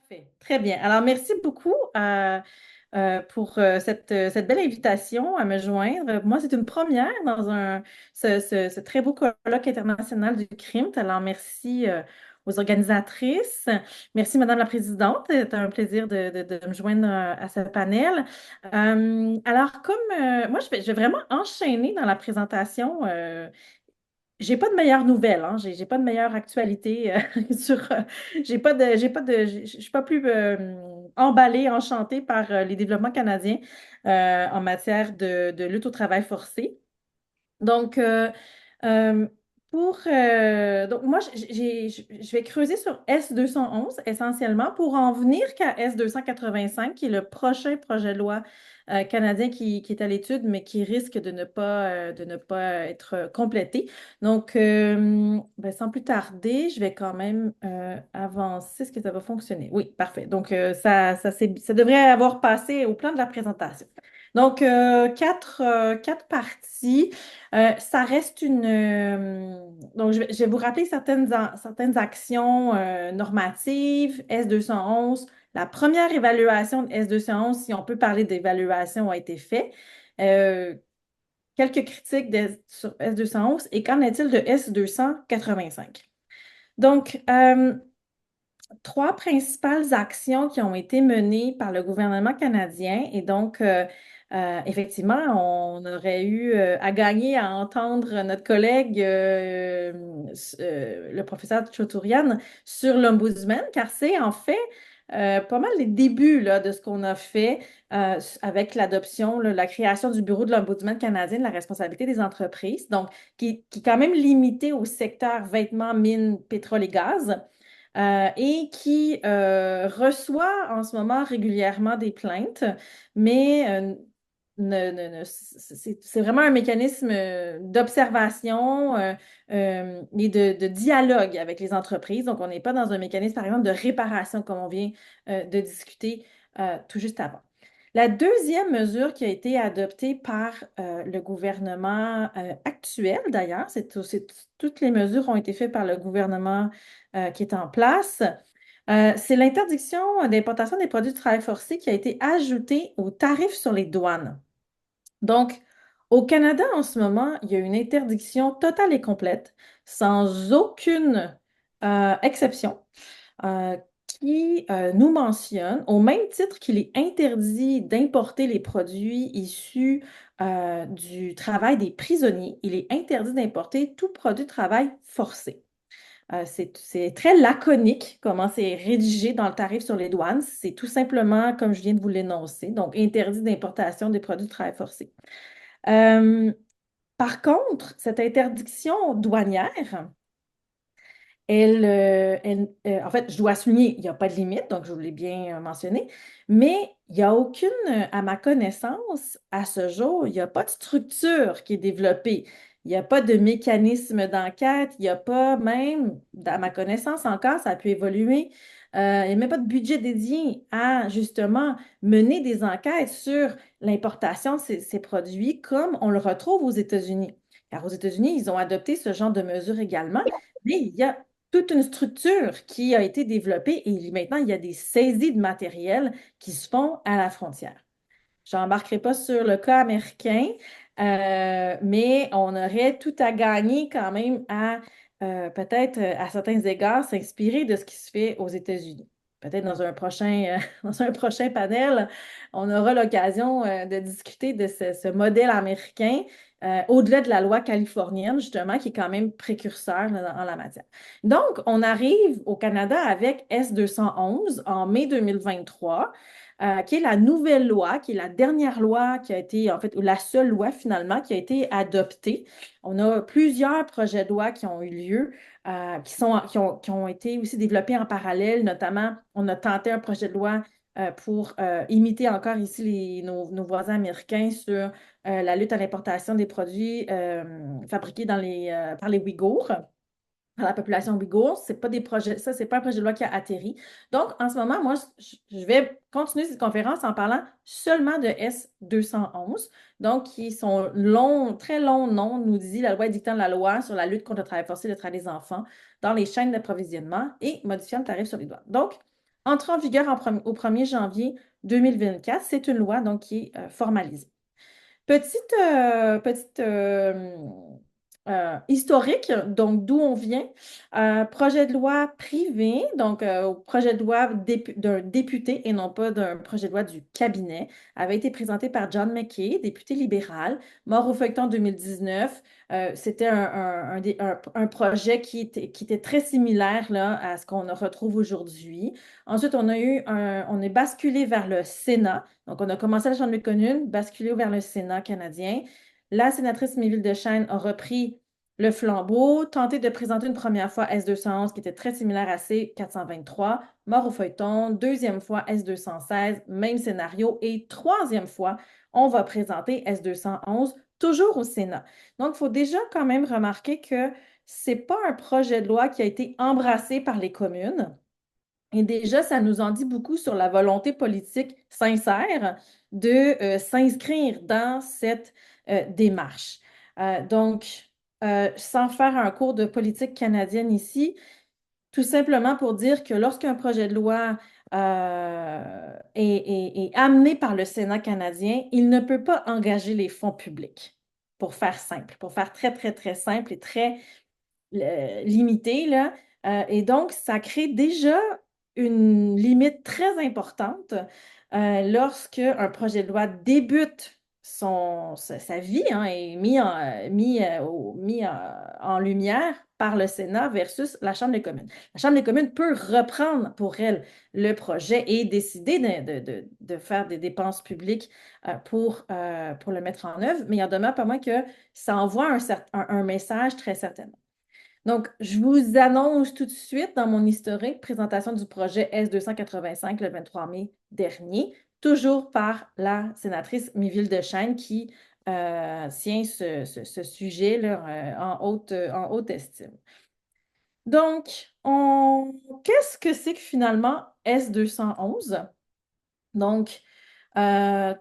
Parfait. Très bien. Alors, merci beaucoup pour cette belle invitation à me joindre. Moi, c'est une première dans ce très beau colloque international du crime. Alors, merci aux organisatrices. Merci, Madame la Présidente. C'est un plaisir de me joindre à ce panel. Alors, comme moi, je vais vraiment enchaîner dans la présentation. J'ai pas de meilleures nouvelles, hein. J'ai pas de meilleure actualité sur. Je suis pas plus emballée, enchantée par les développements canadiens en matière de lutte au travail forcé. Donc, euh, donc moi, je vais creuser sur S211 essentiellement pour en venir qu'à S285, qui est le prochain projet de loi canadien qui est à l'étude, mais qui risque de ne pas être complété. Donc, ben, sans plus tarder, je vais quand même avancer. Est-ce que ça va fonctionner? Oui, parfait. Donc, ça devrait avoir passé au plan de la présentation. Donc, quatre parties. Ça reste donc, je vais vous rappeler certaines actions normatives. S211, la première évaluation de S211, si on peut parler d'évaluation, a été faite. Euh, Quelques critiques sur S211. Et qu'en est-il de S285? Donc, trois principales actions qui ont été menées par le gouvernement canadien. Et donc, effectivement, on aurait eu à gagner à entendre notre collègue, le professeur Chotourian, sur l'Ombudsman, car c'est en fait pas mal les débuts là, de ce qu'on a fait avec l'adoption, là, la création du Bureau de l'Ombudsman canadien de la responsabilité des entreprises, donc qui est quand même limité au secteur vêtements, mines, pétrole et gaz et qui reçoit en ce moment régulièrement des plaintes, mais c'est vraiment un mécanisme d'observation et de dialogue avec les entreprises. Donc, on n'est pas dans un mécanisme, par exemple, de réparation comme on vient de discuter tout juste avant. La deuxième mesure qui a été adoptée par le gouvernement actuel, d'ailleurs, toutes les mesures ont été faites par le gouvernement qui est en place. C'est l'interdiction d'importation des produits de travail forcé qui a été ajoutée aux tarifs sur les douanes. Donc, au Canada, en ce moment, il y a une interdiction totale et complète, sans aucune exception, euh, qui nous mentionne, au même titre qu'il est interdit d'importer les produits issus du travail des prisonniers, il est interdit d'importer tout produit de travail forcé. C'est très laconique comment c'est rédigé dans le tarif sur les douanes. C'est tout simplement comme je viens de vous l'énoncer, donc interdit d'importation des produits de travail forcé. Euh, Par contre, cette interdiction douanière, en fait, je dois souligner, il n'y a pas de limite, donc je vous l'ai bien mentionné, mais il n'y a aucune, à ma connaissance, à ce jour, il n'y a pas de structure qui est développée. Il n'y a pas de mécanisme d'enquête, il n'y a pas même, à ma connaissance encore, ça a pu évoluer, il n'y a même pas de budget dédié à justement mener des enquêtes sur l'importation de ces produits comme on le retrouve aux États-Unis. Car aux États-Unis, ils ont adopté ce genre de mesures également, mais il y a toute une structure qui a été développée et maintenant, il y a des saisies de matériel qui se font à la frontière. Je n'embarquerai pas sur le cas américain, mais on aurait tout à gagner quand même à peut-être, à certains égards, s'inspirer de ce qui se fait aux États-Unis. Peut-être dans un dans un prochain panel, on aura l'occasion de discuter de ce modèle américain au-delà de la loi californienne, justement, qui est quand même précurseur là, en la matière. Donc, on arrive au Canada avec S211 en mai 2023 qui est la nouvelle loi, qui est la dernière loi qui a été, en fait, ou la seule loi finalement qui a été adoptée. On a plusieurs projets de loi qui ont eu lieu, qui ont été aussi développés en parallèle. Notamment, on a tenté un projet de loi pour imiter encore ici nos voisins américains sur la lutte à l'importation des produits fabriqués par les Ouïghours à la population ouïghour. C'est pas des projets, ça, c'est pas un projet de loi qui a atterri. Donc, en ce moment, moi, je vais continuer cette conférence en parlant seulement de S211, donc qui sont longs, très longs noms, nous dit la loi édictant la loi sur la lutte contre le travail forcé et le travail des enfants dans les chaînes d'approvisionnement et modifiant le tarif sur les douanes. Donc, entrée en vigueur au 1er janvier 2024. C'est une loi donc qui est formalisée. Petite historique, donc d'où on vient. Projet de loi privé, donc projet de loi d'un député et non pas d'un projet de loi du cabinet, avait été présenté par John McKay, député libéral, mort au feuilleton en 2019. C'était un projet qui était très similaire là, à ce qu'on retrouve aujourd'hui. Ensuite, on est basculé vers le Sénat. Donc, on a commencé à la Chambre des communes, basculé vers le Sénat canadien. La sénatrice Méville Deschênes a repris le flambeau, tenté de présenter une première fois S211 qui était très similaire à C423, mort au feuilleton, deuxième fois S216, même scénario, et troisième fois, on va présenter S211, toujours au Sénat. Donc, il faut déjà quand même remarquer que ce n'est pas un projet de loi qui a été embrassé par les communes. Et déjà, ça nous en dit beaucoup sur la volonté politique sincère de s'inscrire dans cette démarche. Donc, sans faire un cours de politique canadienne ici, tout simplement pour dire que lorsqu'un projet de loi est amené par le Sénat canadien, il ne peut pas engager les fonds publics, pour faire simple, pour faire très, très, très simple et très limité, là. Et donc, ça crée déjà une limite très importante lorsque un projet de loi débute sa vie, hein, et mis en lumière par le Sénat versus la Chambre des communes. La Chambre des communes peut reprendre pour elle le projet et décider de faire des dépenses publiques pour le mettre en œuvre, mais il en demeure pas moins que ça envoie un message très certainement. Donc, je vous annonce tout de suite dans mon historique présentation du projet S285 le 23 mai dernier, toujours par la sénatrice Méville Deschênes qui tient ce sujet là, en haute estime. Donc, qu'est-ce que c'est que finalement S211? Donc, euh,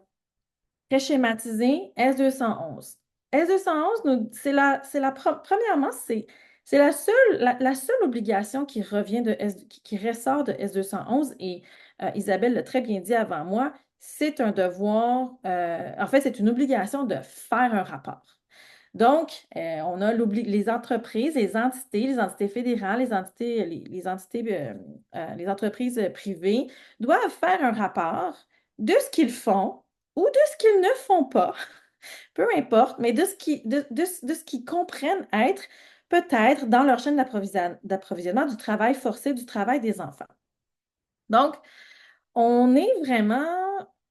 très schématisé, S211. S211, premièrement, c'est la seule obligation qui revient qui ressort de S211 et Isabelle l'a très bien dit avant moi, c'est un devoir, en fait, c'est une obligation de faire un rapport. Donc, on a les entreprises, les entités fédérales, les entreprises privées doivent faire un rapport de ce qu'ils font ou de ce qu'ils ne font pas, peu importe, mais de ce qu'ils comprennent être peut-être dans leur chaîne d'approvisionnement du travail forcé, du travail des enfants. Donc, on est vraiment,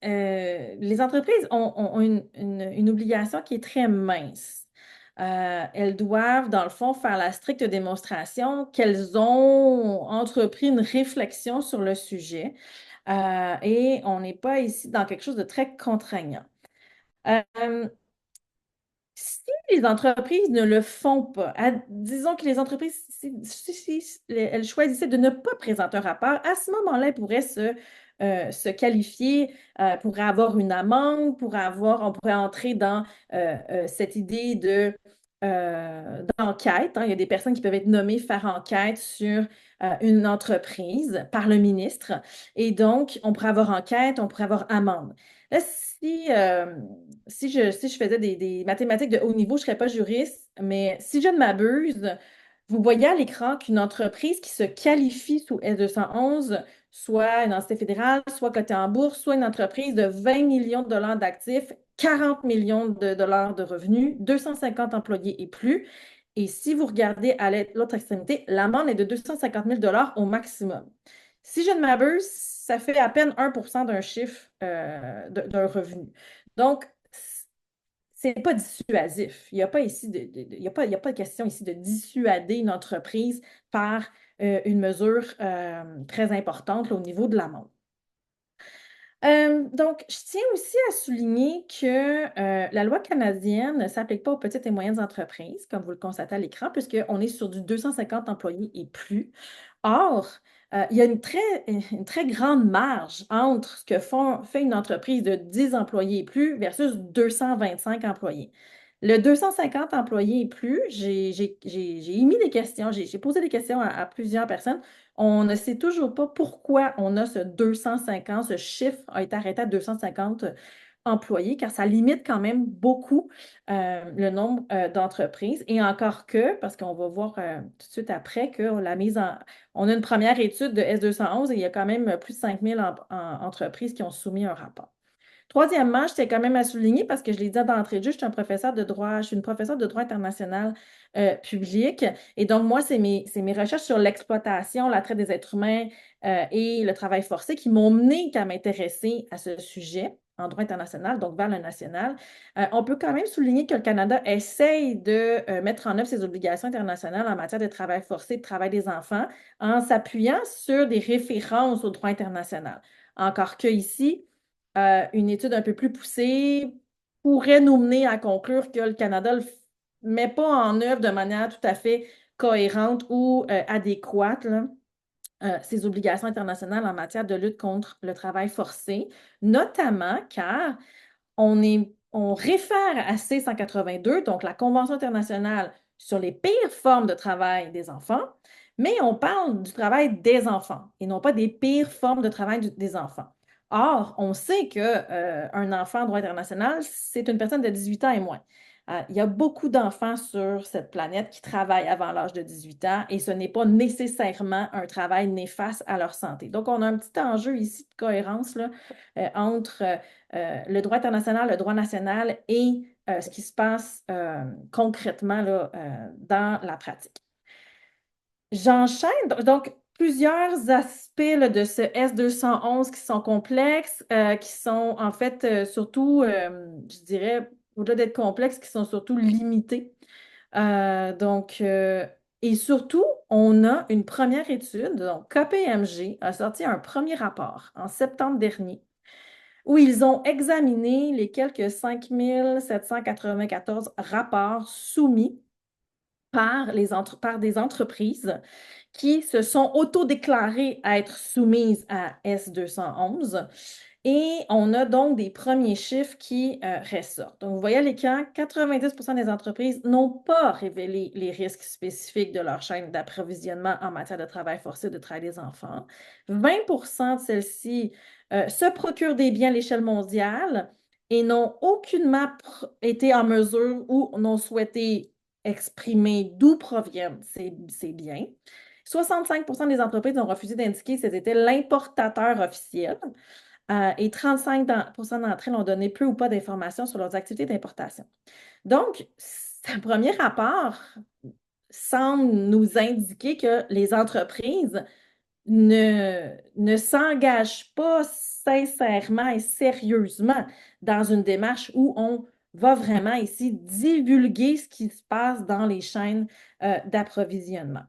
les entreprises ont une obligation qui est très mince. Elles doivent, dans le fond, faire la stricte démonstration qu'elles ont entrepris une réflexion sur le sujet. Et on n'est pas ici dans quelque chose de très contraignant. Euh, Si les entreprises ne le font pas, disons que les entreprises, si elles choisissaient de ne pas présenter un rapport, à ce moment-là, elles pourraient se qualifier, pourraient avoir une amende, on pourrait entrer dans cette idée d'enquête, hein. Il y a des personnes qui peuvent être nommées faire enquête sur une entreprise par le ministre. Et donc, on pourrait avoir enquête, on pourrait avoir amende. Là, si je faisais des mathématiques de haut niveau, je ne serais pas juriste, mais si je ne m'abuse, vous voyez à l'écran qu'une entreprise qui se qualifie sous S211, soit une entité fédérale, soit cotée en bourse, soit une entreprise de 20 millions de dollars d'actifs, 40 millions de dollars de revenus, 250 employés et plus. Et si vous regardez à l'autre extrémité, l'amende est de 250 000 dollars au maximum. Si je ne m'abuse, ça fait à peine 1% d'un chiffre d'un revenu. Donc, c'est pas dissuasif. Il n'y a pas ici il y a pas de question ici de dissuader une entreprise par une mesure très importante là, au niveau de l'amende. Donc, je tiens aussi à souligner que la loi canadienne ne s'applique pas aux petites et moyennes entreprises, comme vous le constatez à l'écran, puisqu'on est sur du 250 employés et plus. Or, il y a une très grande marge entre ce que fait une entreprise de 10 employés et plus versus 225 employés. Le 250 employés et plus, j'ai émis des questions, j'ai posé des questions à plusieurs personnes. On ne sait toujours pas pourquoi on a ce 250, ce chiffre a été arrêté à 250 employés, car ça limite quand même beaucoup le nombre d'entreprises. Et encore que, parce qu'on va voir tout de suite après que on a une première étude de S211 et il y a quand même plus de 5000 entreprises qui ont soumis un rapport. Troisièmement, j'étais quand même à souligner parce que je l'ai dit d'entrée de jeu, je suis un professeur de droit, je suis une professeure de droit international public. Et donc, moi, c'est mes recherches sur l'exploitation, la traite des êtres humains et le travail forcé qui m'ont mené à m'intéresser à ce sujet en droit international, donc vers le national. On peut quand même souligner que le Canada essaye de mettre en œuvre ses obligations internationales en matière de travail forcé, de travail des enfants, en s'appuyant sur des références au droit international. Encore que ici, une étude un peu plus poussée pourrait nous mener à conclure que le Canada ne le met pas en œuvre de manière tout à fait cohérente ou adéquate, là, ses obligations internationales en matière de lutte contre le travail forcé, notamment car on réfère à C-182, donc la Convention internationale sur les pires formes de travail des enfants, mais on parle du travail des enfants et non pas des pires formes de travail des enfants. Or, on sait qu'un enfant en droit international, c'est une personne de 18 ans et moins. Il y a beaucoup d'enfants sur cette planète qui travaillent avant l'âge de 18 ans et ce n'est pas nécessairement un travail néfaste à leur santé. Donc, on a un petit enjeu ici de cohérence là, entre le droit international, le droit national et ce qui se passe concrètement là, dans la pratique. J'enchaîne. Donc, plusieurs aspects là, de ce S211 qui sont complexes, qui sont en fait surtout, je dirais, au-delà d'être complexes, qui sont surtout limités. Donc, et surtout, on a une première étude. Donc, KPMG a sorti un premier rapport en septembre dernier où ils ont examiné les quelques 5794 rapports soumis par des entreprises qui se sont auto-déclarées à être soumises à S211. Et on a donc des premiers chiffres qui ressortent. Donc, vous voyez à l'écran, 90% des entreprises n'ont pas révélé les risques spécifiques de leur chaîne d'approvisionnement en matière de travail forcé, de travail des enfants. 20% de celles-ci se procurent des biens à l'échelle mondiale et n'ont aucunement été en mesure ou n'ont souhaité exprimer d'où proviennent ces biens. 65% des entreprises ont refusé d'indiquer si elles étaient l'importateur officiel et 35% d'entre elles ont donné peu ou pas d'informations sur leurs activités d'importation. Donc, ce premier rapport semble nous indiquer que les entreprises ne s'engagent pas sincèrement et sérieusement dans une démarche où on va vraiment ici divulguer ce qui se passe dans les chaînes d'approvisionnement.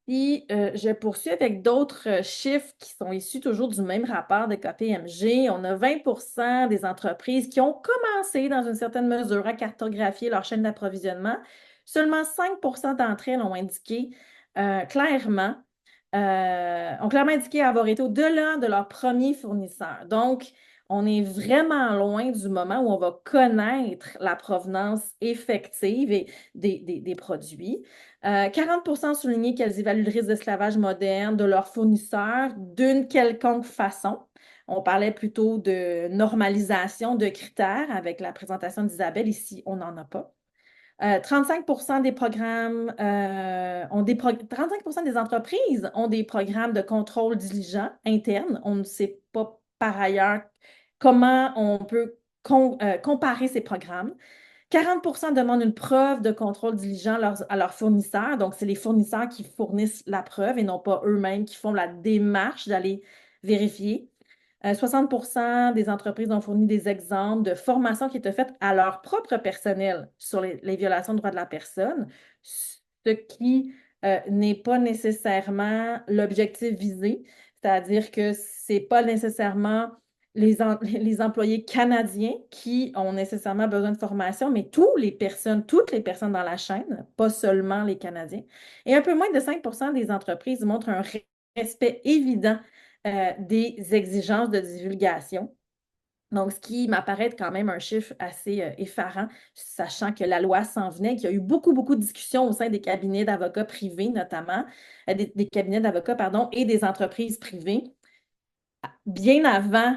Si je poursuis avec d'autres chiffres qui sont issus toujours du même rapport de KPMG, on a 20% des entreprises qui ont commencé dans une certaine mesure à cartographier leur chaîne d'approvisionnement. Seulement 5% d'entre elles ont indiqué clairement, ont clairement indiqué avoir été au-delà de leur premier fournisseur. Donc, on est vraiment loin du moment où on va connaître la provenance effective des produits. 40% ont souligné qu'elles évaluent le risque d'esclavage moderne de leurs fournisseurs d'une quelconque façon. On parlait plutôt de normalisation de critères avec la présentation d'Isabelle. Ici, on n'en a pas. 35% des programmes 35% des entreprises ont des programmes de contrôle diligent interne. On ne sait pas par ailleurs comment on peut comparer ces programmes. 40% demandent une preuve de contrôle diligent à leurs fournisseurs. Donc, c'est les fournisseurs qui fournissent la preuve et non pas eux-mêmes qui font la démarche d'aller vérifier. 60% des entreprises ont fourni des exemples de formations qui étaient faites à leur propre personnel sur les violations de droits de la personne, ce qui n'est pas nécessairement l'objectif visé, c'est-à-dire que ce n'est pas nécessairement les employés canadiens qui ont nécessairement besoin de formation, mais toutes les personnes dans la chaîne, pas seulement les Canadiens. Et un peu moins de 5% des entreprises montrent un respect évident des exigences de divulgation. Donc, ce qui m'apparaît quand même un chiffre assez effarant, sachant que la loi s'en venait, qu'il y a eu beaucoup, beaucoup de discussions au sein des cabinets d'avocats privés, notamment, des cabinets d'avocats, pardon, et des entreprises privées, bien avant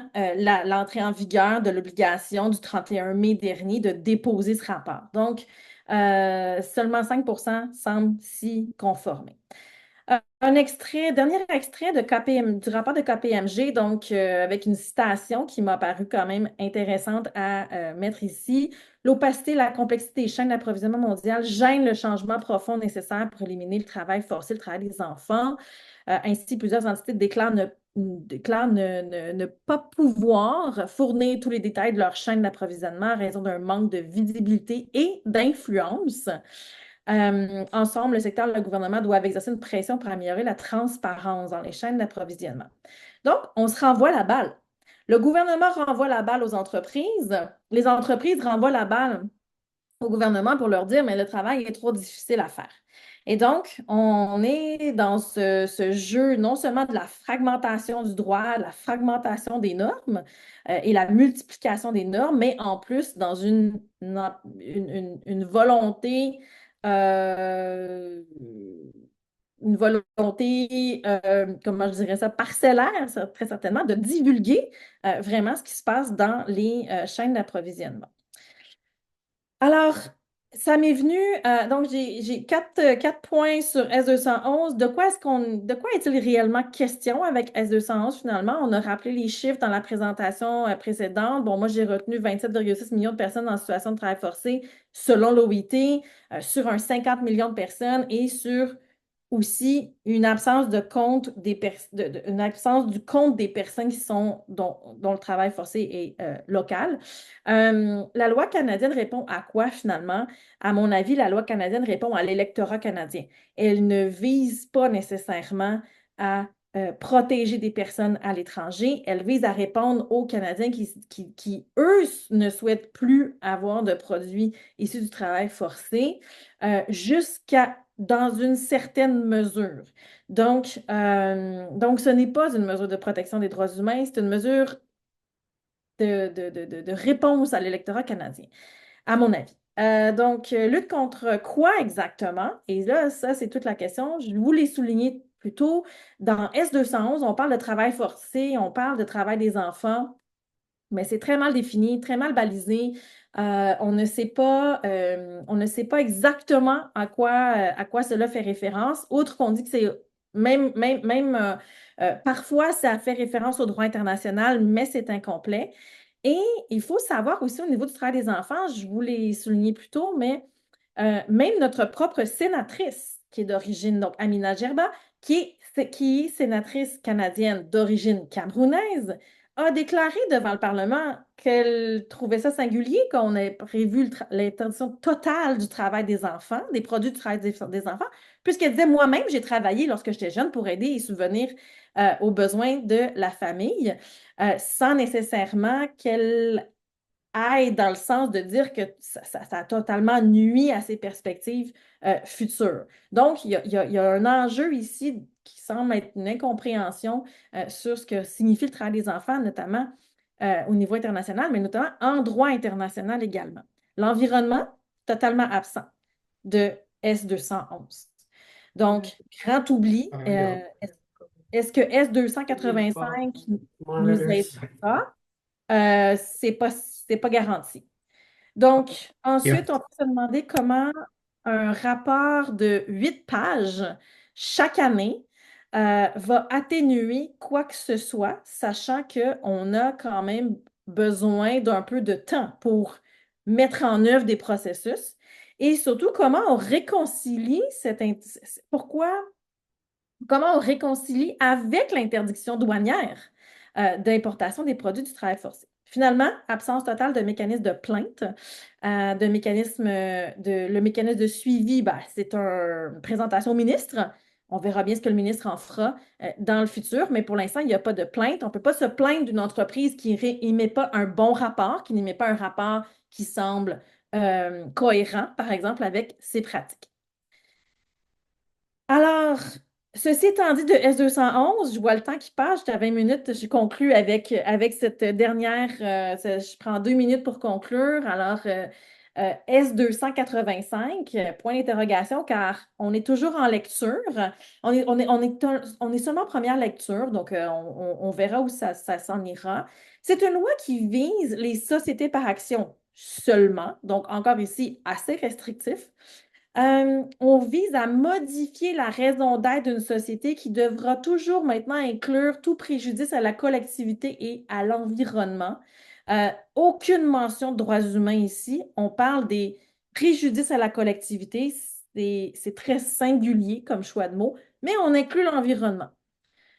l'entrée en vigueur de l'obligation du 31 mai dernier de déposer ce rapport. Donc, seulement 5% semblent s'y conformer. Un extrait, dernier extrait de du rapport de KPMG, donc avec une citation qui m'a paru quand même intéressante à mettre ici. L'opacité et la complexité des chaînes d'approvisionnement mondial gênent le changement profond nécessaire pour éliminer le travail forcé, le travail des enfants. Ainsi, plusieurs entités déclarent ne pas pouvoir fournir tous les détails de leur chaîne d'approvisionnement à raison d'un manque de visibilité et d'influence. Ensemble, le secteur et le gouvernement doivent exercer une pression pour améliorer la transparence dans les chaînes d'approvisionnement. Donc, on se renvoie la balle. Le gouvernement renvoie la balle aux entreprises. Les entreprises renvoient la balle au gouvernement pour leur dire, mais le travail est trop difficile à faire. Et donc, on est dans ce jeu non seulement de la fragmentation du droit, la fragmentation des normes et la multiplication des normes, mais en plus dans une volonté euh, une volonté, comment je dirais ça, parcellaire, ça, très certainement, de divulguer vraiment ce qui se passe dans les chaînes d'approvisionnement. Alors, ça m'est venu, donc j'ai quatre points sur S211. De quoi est-il réellement question avec S211 finalement? On a rappelé les chiffres dans la présentation précédente. Bon, moi, j'ai retenu 27,6 millions de personnes en situation de travail forcé selon l'OIT, sur un 50 millions de personnes et sur aussi une absence de compte une absence du compte des personnes dont le travail forcé est local. La loi canadienne répond à quoi finalement? À mon avis, la loi canadienne répond à l'électorat canadien. Elle ne vise pas nécessairement à protéger des personnes à l'étranger. Elle vise à répondre aux Canadiens eux, ne souhaitent plus avoir de produits issus du travail forcé jusqu'à dans une certaine mesure. Donc, ce n'est pas une mesure de protection des droits humains, c'est une mesure de réponse à l'électorat canadien, à mon avis. Lutte contre quoi exactement? Et là, ça, c'est toute la question. Je voulais souligner plutôt, dans S211, on parle de travail forcé, on parle de travail des enfants, mais c'est très mal défini, très mal balisé. On ne sait pas exactement à quoi cela fait référence, outre qu'on dit que c'est parfois ça fait référence au droit international, mais c'est incomplet. Et il faut savoir aussi au niveau du travail des enfants, je voulais souligner plus tôt, mais même notre propre sénatrice, qui est d'origine, donc Amina Gerba, qui est sénatrice canadienne d'origine camerounaise, a déclaré devant le Parlement qu'elle trouvait ça singulier qu'on ait prévu l'interdiction totale du travail des enfants, des produits du travail des enfants, puisqu'elle disait, moi-même, j'ai travaillé lorsque j'étais jeune pour aider et subvenir aux besoins de la famille, sans nécessairement qu'elle aille dans le sens de dire que ça a totalement nui à ses perspectives futures. Donc, il y a un enjeu ici qui semble être une incompréhension sur ce que signifie le travail des enfants, notamment au niveau international, mais notamment en droit international également. L'environnement, totalement absent de S211. Donc, grand oubli, est-ce que S285 nous aidera? C'est pas garanti. Donc, Yeah. ensuite, on peut se demander comment un rapport de 8 pages chaque année va atténuer quoi que ce soit, sachant qu'on a quand même besoin d'un peu de temps pour mettre en œuvre des processus. Et surtout, pourquoi comment on réconcilie avec l'interdiction douanière d'importation des produits du travail forcé. Finalement, absence totale de mécanisme de plainte, le mécanisme de suivi, ben, c'est une présentation au ministre. On verra bien ce que le ministre en fera dans le futur, mais pour l'instant, il n'y a pas de plainte. On ne peut pas se plaindre d'une entreprise qui n'émet pas un bon rapport, qui n'émet pas un rapport qui semble cohérent, par exemple, avec ses pratiques. Alors, Ceci étant dit, de S211, je vois le temps qui passe, j'étais à 20 minutes, j'ai conclu avec cette dernière, je prends 2 minutes pour conclure. Alors, S285, point d'interrogation, car on est toujours en lecture. On est seulement en première lecture, donc on verra où ça s'en ira. C'est une loi qui vise les sociétés par action seulement, donc encore ici, assez restrictif. On vise à modifier la raison d'être d'une société qui devra toujours maintenant inclure tout préjudice à la collectivité et à l'environnement. Aucune mention de droits humains ici. On parle des préjudices à la collectivité. C'est très singulier comme choix de mots, mais on inclut l'environnement.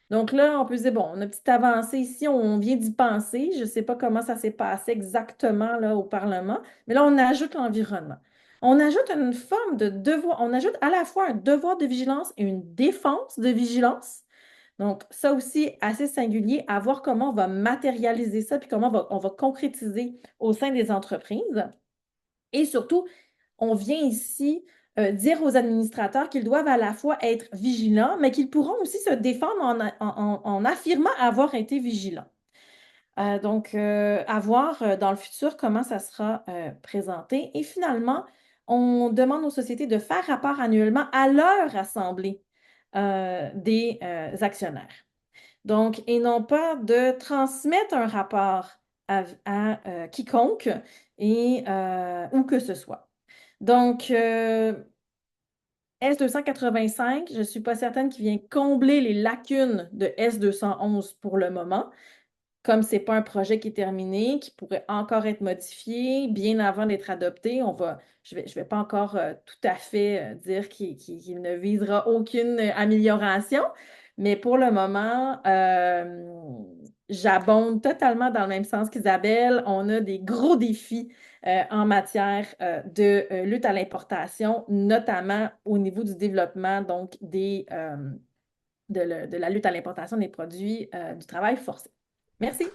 Donc là, on peut se dire, bon, on a une petite avancée ici, on vient d'y penser. Je ne sais pas comment ça s'est passé exactement là, au Parlement, mais là, on ajoute l'environnement. On ajoute une forme de devoir, on ajoute à la fois un devoir de vigilance et une défense de vigilance. Donc, ça aussi, assez singulier, à voir comment on va matérialiser ça, puis comment on va concrétiser au sein des entreprises. Et surtout, on vient ici dire aux administrateurs qu'ils doivent à la fois être vigilants, mais qu'ils pourront aussi se défendre en affirmant avoir été vigilants. Donc, à voir dans le futur comment ça sera présenté. Et finalement, on demande aux sociétés de faire rapport annuellement à leur assemblée des actionnaires. Donc, et non pas de transmettre un rapport à quiconque et où que ce soit. Donc, S285, je ne suis pas certaine qu'il vient combler les lacunes de S211 pour le moment. Comme ce n'est pas un projet qui est terminé, qui pourrait encore être modifié bien avant d'être adopté, je vais pas encore tout à fait dire qu'il ne visera aucune amélioration, mais pour le moment, j'abonde totalement dans le même sens qu'Isabelle. On a des gros défis en matière de lutte à l'importation, notamment au niveau du développement donc de la lutte à l'importation des produits du travail forcé. Merci.